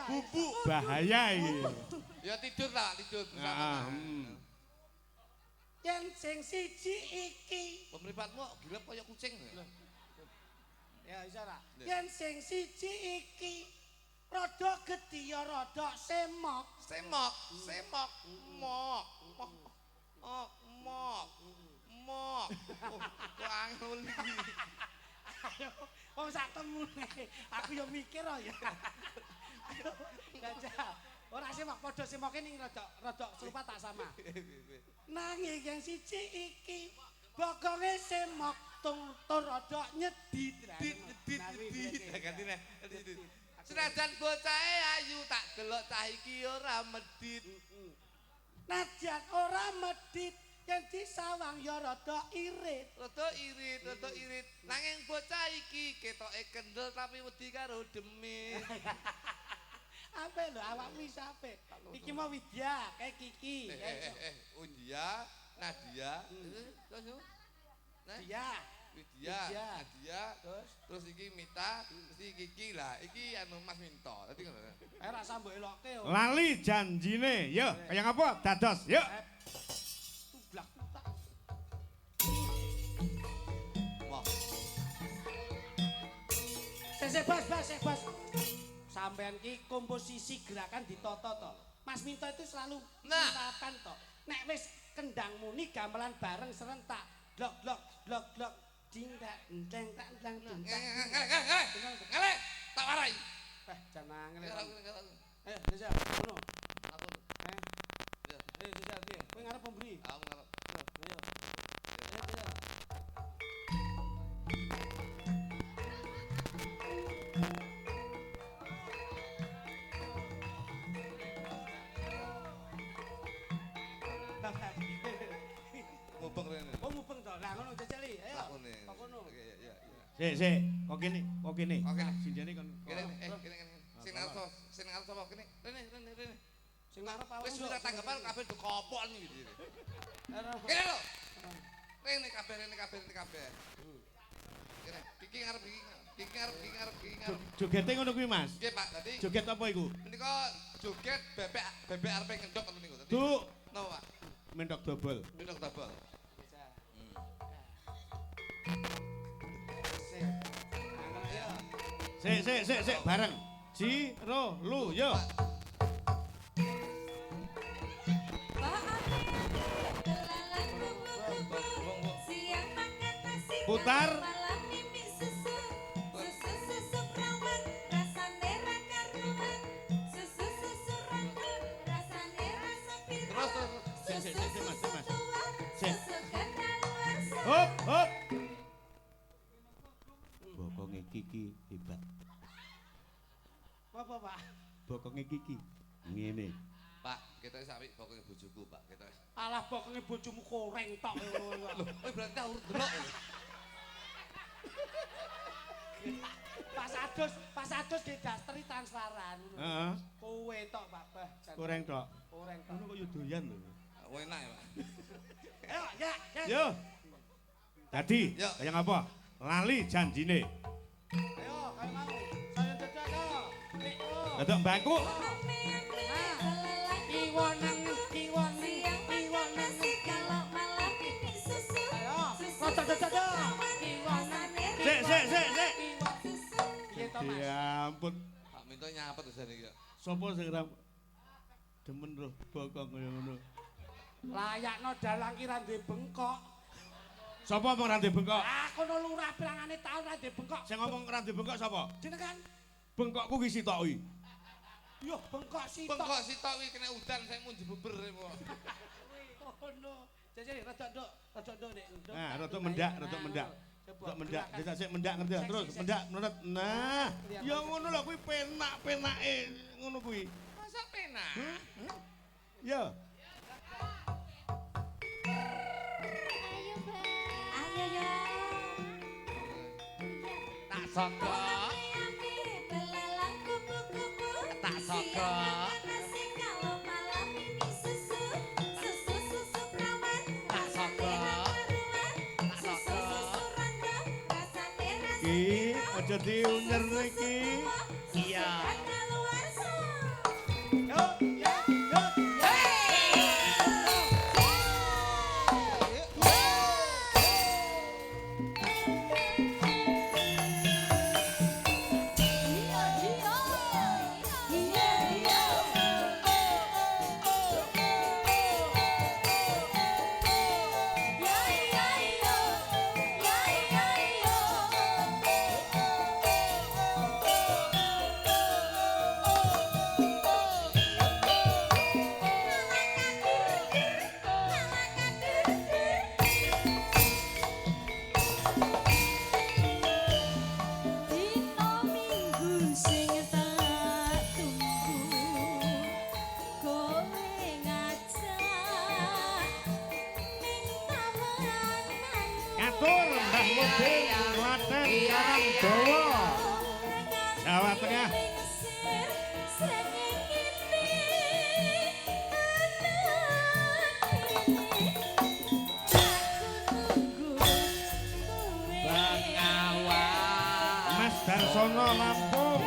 Bubuk bahaya iki. Ya tidur bersama. Ah, Yang sing siji iki. Pemripatmu gila kaya kucing. Ya iso ra. Yang sing siji iki rada gedhi ya rada semok. Semok. Mok. Kok angel iki. Ayo, wong sak temune. Aku yo mikir oh ya. Ayo, Jajal. Ora sih mak padha semoke ning rada serupa tak sama. Nanging yang siji iki bokonge semok tur rada nyedit. Gantine. Senajan bocahe ayu tak delok cah iki ora medit. Najan ora medit yen disawang ya rada irit. Rada irit. Nanging bocah iki ketoke kendel tapi wedi karo demit. Ape lho awakmu wis ape. Iki mau Widya, kayak Kiki. Widya, Nadia. Widya. Nadia. Terus iki Mita, terus iki Kiki lah. Iki anu Mas Minto. Dadi ngono. Ora sambok eloke yo. Lali janjine. Yo, kaya ngapa? Dados. Yuk. Tublak. Wah. Bas. Sampean ki komposisi gerakan ditata to. Mas Minto itu selalu menerapkan to. Nek wis kendang muni gamelan bareng serentak. Glok ding tak enteng tak enteng ding tak. Ngale, tak warai. Jangan ngene. Ayo, Jajal, ngono. aku. Jajal piye? Kowe ngarep pemberi. Aku ngarep. Ayo. Mubeng rene. Oh mubeng to. Lah ngono jajali. Ayo. Lakune. Kok ngono. Oke, ya. Sik. Kok kene. Oke. Sinjane kon. Kene. Sing ngarep sapa kene? Rene. Sing ngarep awak. Wis sudah tanggapan kabeh do kopok iki. Ora. Kene lho. Rene kabeh. Kene. Kiki ngarep. Jogete ngono kuwi, Mas. Nggih, Pak. Dadi Joget apa iku? menika joget bebek arepe ngendok ngoten niku. Dadi Duk, napa, Pak? mentok double. Ngendok double. Sik, bareng. Ji, ro, lu, yo. Putar. Hop. Bokonge Kiki hebat. Apa, Pak? Bokonge Kiki. Ngene. Pak, kita sampe pokoke bojoku, Pak. Kita. Alah bokonge bojomu koreng tok ngono. Lho, kowe berarti urut delok. Pas adus di dasteri transparan. Heeh. Kowe tok, Pak. Bah. Koreng tok. Koreng tok. Ngono kok yo doyan lho. Enak ya, Pak. Ayo, ya. Yo. Tadi, Yo. kaya ngapa? Lali janjine. Ayo, kayak mau. Saya jajal yo. Dadak mbakku. Kiwonen. Ayo, rada jajal. Kiwonen. Sik. Piye to, Mas? Ya ampun. Pak Minto nyapet jane iki. Sopo sing ra demen roh bokong kaya ngono. Layakno dalang ki ra duwe bengkok. Sopo omong ra bengkok? Ah, kono lurah pirangane taun ra duwe bengkok. Sing ngomong ra bengkok sapa? Jenengan. Bengkokku ki sitok kuwi. Yo, bengkok sitok. Bengkok sitok iki kena udan saya mun jebeber kok. Oh no. Jadi rada nduk nek. Nah, rada mendak. Desa sik mendak ngerti ya? Terus mendak menurut. Nah, ya ngono lho kuwi penak-penake ngono kuwi. Masa penak? Ya. Tak sangka. Tak sangka. Ki aja diunyer iki. Iya. Jawa Tengah. Mas Darsono Lampung.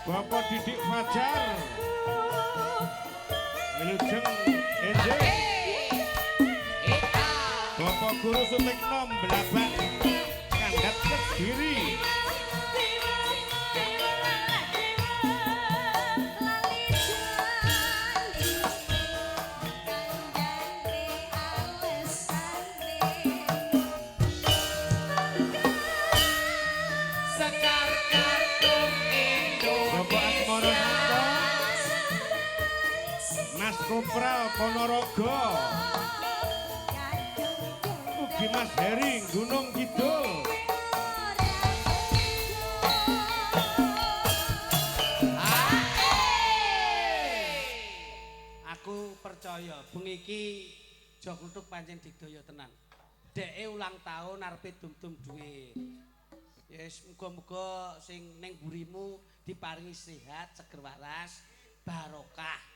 Bapak Didik Fajar. Wilujeng Enjing. Bapak Guru Sutikno Blaban Kandat Kediri. Mas Kopral Ponorogo. Ugi Mas Heri Gunung Kidul. Aku percaya bengi iki Jok Kluthuk pancen digdaya tenan. Deke ulang tahun arepe dum-dum duwe. Yes, muga-muga sing ning burimu diparingi sehat, seger waras, barokah.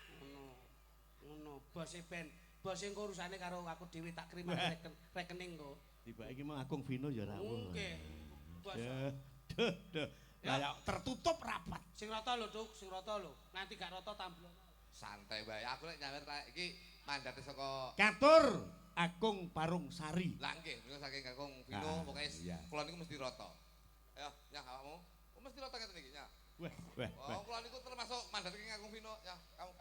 Ngono, bose ben, bose engko urusane karo aku dhewe tak kirim rekening kok. Tiba iki mah Agung Vino ya rawuh. Oke. Duh. Kayak tertutup rapat. Sing rata lho, Duk, sing rata lho. Nanti gak rata tamblono. Santai wae. Aku nek nyawer iki mandate saka Katur Agung Parung Sari. Lah nggih, menika saking Kakung Vino pokoke kula niku mesti rata. Ayo, nyah awakmu. Mesti rata ngeten iki, nyah. Wah. Oh, kula niku termasuk mandate saking Kakung Vino, nyah. Kamu.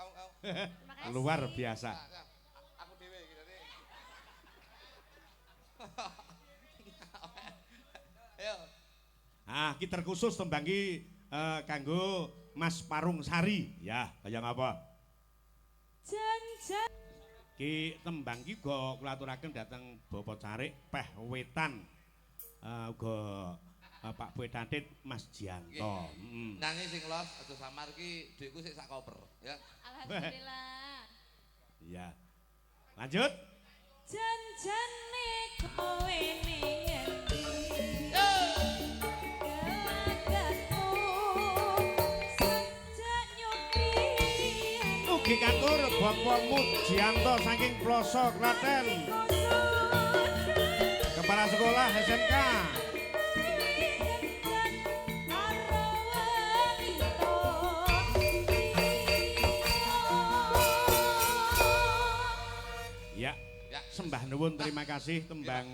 Luar biasa. Nah, aku dhewe iki dadi. Ayo. Ah, ki terkhusus tembangki kanggo Mas Parung Sari. Ya, kaya ngapa? Janjan. Ki tembang ki uga kula aturaken dhateng Bapak Carik Peh Wetan. Uga Pak Pedatit Mas Jianto. Heeh. Nanging sing los aja samar ki dhuwitku sik sak koper, ya. Alhamdulillah. Iya. Lanjut. Janjane kowe ning endi? Gelagatmu sejak nyupi. Ugi katur Bapak Mujianto saking Ploso Klaten. Kepala Sekolah SMK. Ya, sembah nuwun terima kasih tembang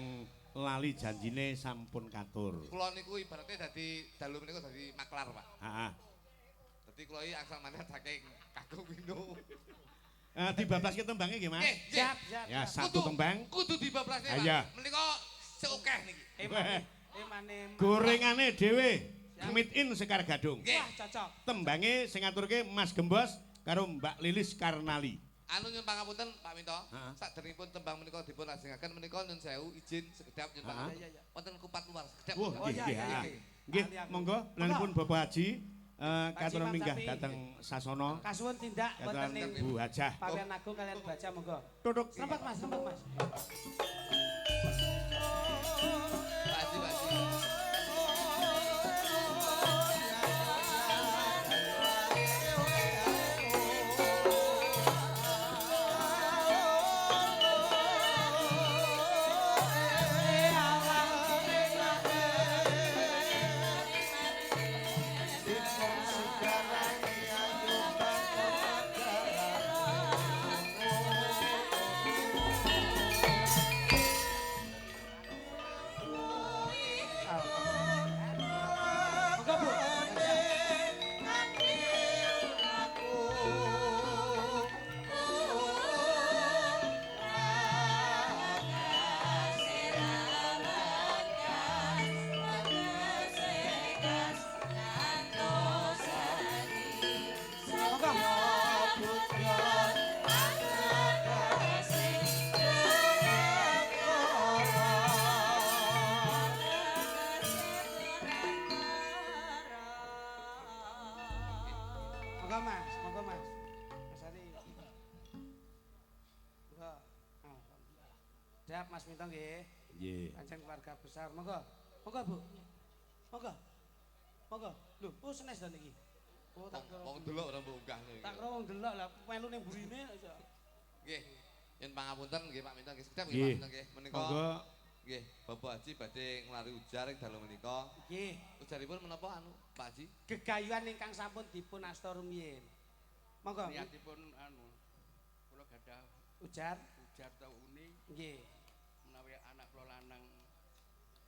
lali janjine sampun katur. Kula niku ibaratnya dadi dalu menika dadi maklar, Pak. Heeh. Dadi kula iki angsal maneh saking Kakung Vino. Dibablaske tembange nggih, Mas. Siap. Ya, satu tembang. Kudu dibablasne, Pak. Iya. Menika seokeh niki. Mane. Gorengane dhewe. Meet in Sekar Gadung. Nggih. Wah, cocok. Tembange sing ngaturke Mas Gembos karo Mbak Lilis Karnali. Anu nyun pangapunten Pak Minto, Heeh. sakderengipun tembang menika dipun lajengaken menika nyun sewu izin sekedap nyun pangapunten. Iya. Wonten kupat luar sekedap. Wah, Oh, nggih, iya. nggih. Nggih, monggo lanipun Bapak Haji katuran Imam minggah Sapi. dateng Sasono. Kasuwun tindak wonten Katuran ning Bu Hajah. Pawian Agung kalian baca monggo. Tutuk. Sempet Mas. Pak Haji, Pak Haji. Monggo Mas. Mas Ari. Monggo. Dap Mas Minto nggih. Nggih. Pancen keluarga besar. Monggo. Monggo Bu. Monggo. Lho, oh senes to niki. Oh tak kira. Wong delok ora mbok unggah niku. Tak kira wong delok lah melu ning burine aja. Nggih. Yen pangapunten nggih Pak Minto nggih sedap nggih Nggih. Pak Minto nggih. Menika Monggo. nggih Bapak Haji badhe nglari ujar ing dalu menika. Nggih. Ujaripun menapa anu Pak Haji? Gegayuhan ingkang sampun dipun asta rumiyin. Monggo. Niatipun anu kula gadah Ujar. ujar ta uni Nggih. menawi anak kula lanang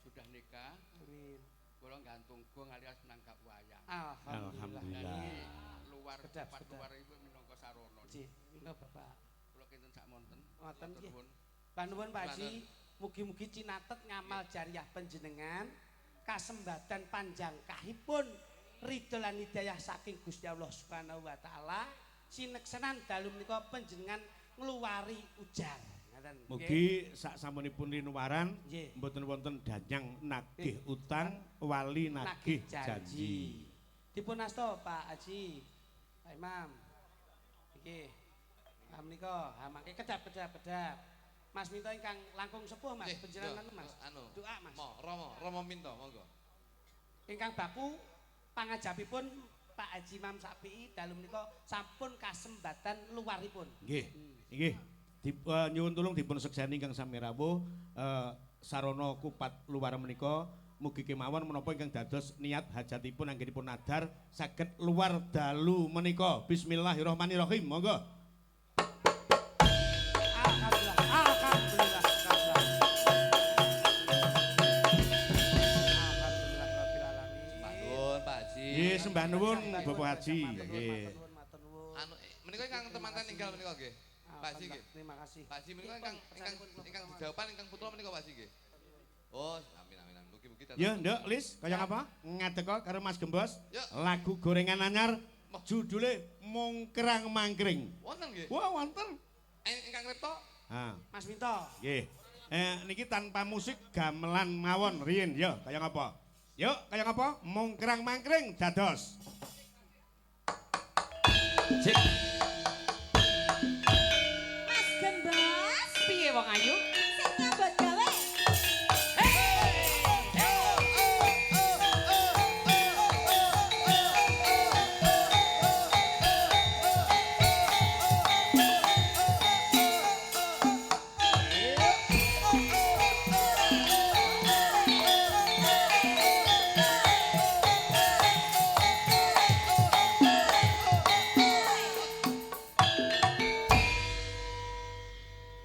sudah nikah Amin. kula gantung gong alias nangkap wayang. Alhamdulillah. Luar Sedap, tempat sedap. luar iku minangka sarana. Nggih, monggo Bapak. Kula kinten sak monten. Ngoten nggih. Nuwun. Panuwun Pak Haji, mugi-mugi cinatet ngamal jariah panjenengan kasembadan panjang kahipun ridho lan hidayah saking Gusti Allah Subhanahu wa taala sineksenan dalu menika panjenengan ngluwari ujar. Ngoten. Mugi sak sampunipun rinuwaran Nggih. mboten wonten danyang nagih utang wali nagih janji. Dipun asta Pak Haji, Pak Imam. Nggih. Lah menika, ha mangke kedap. Mas Minto ingkang langkung sepuh Mas, Nggih, panjenengan yo, Mas. Anu. Doa Mas. Rama Minto monggo. Ingkang baku pangajabipun Pak Haji Imam Sapi'i dalu menika sampun kasembatan luaripun. Nggih. Nggih. Nyuwun tulung dipun sekseni ingkang sami rawuh sarana kupat luar menika mugi kemawon menapa ingkang dados niat hajatipun anggenipun nadar saged luar dalu menika. Bismillahirrahmanirrahim. Monggo. Alhamdulillah. Alhamdulillah rabbil alamin. Nuwun Pak Haji. Nggih, sembah nuwun Bapak Haji. Matur Nggih. nuwun. Anu menika ingkang temanten ninggal menika nggih. Pak Haji nggih. Terima kasih. Pak Haji menika ingkang jawaban ingkang putra menika Pak Haji nggih. Oh, amin. Mugi-mugi dados. Ya, Nduk, Lis, kaya ngapa? Ngadeka karo Mas Gembos. Ya. Lagu gorengan anyar judule Mongkrang Mangkring. Wonten nggih. Wah, wonten. Ingkang repto Ha, Mas Minto. nggih. Niki tanpa musik gamelan mawon riyin ya, kaya ngapa? Yuk, kaya ngapa? Mongkrang Mangkring dados. Cik. Mas Gembos, Piye wong ayu? sing nyambut gawe.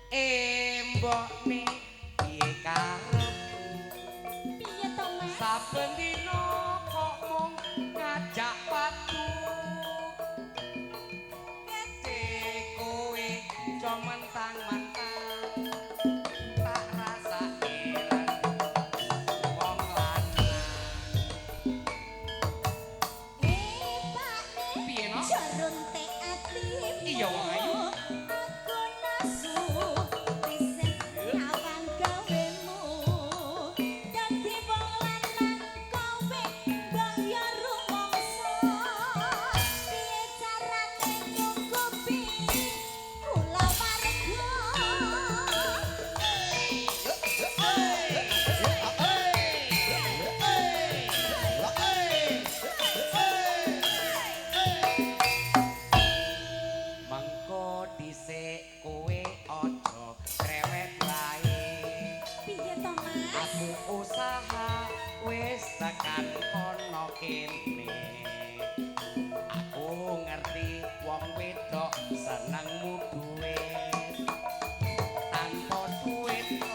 Mbok mi piye karep Piye to, Mas? saben dina kok mung ngajak watu kete kowe jo mentang-mentang tak rasa heran wong lanang Pak, piye no jarum te atimu. Iya, wong ayu. Aku nasu, risih nyawang gawemu. Dadi wong lanang kowe mbok ya rumangsa. Piye carane nyukupi kula warga? mengko dhisik kowe aja krewet wae Piye to, Mas? aku usaha wis tekan kono kene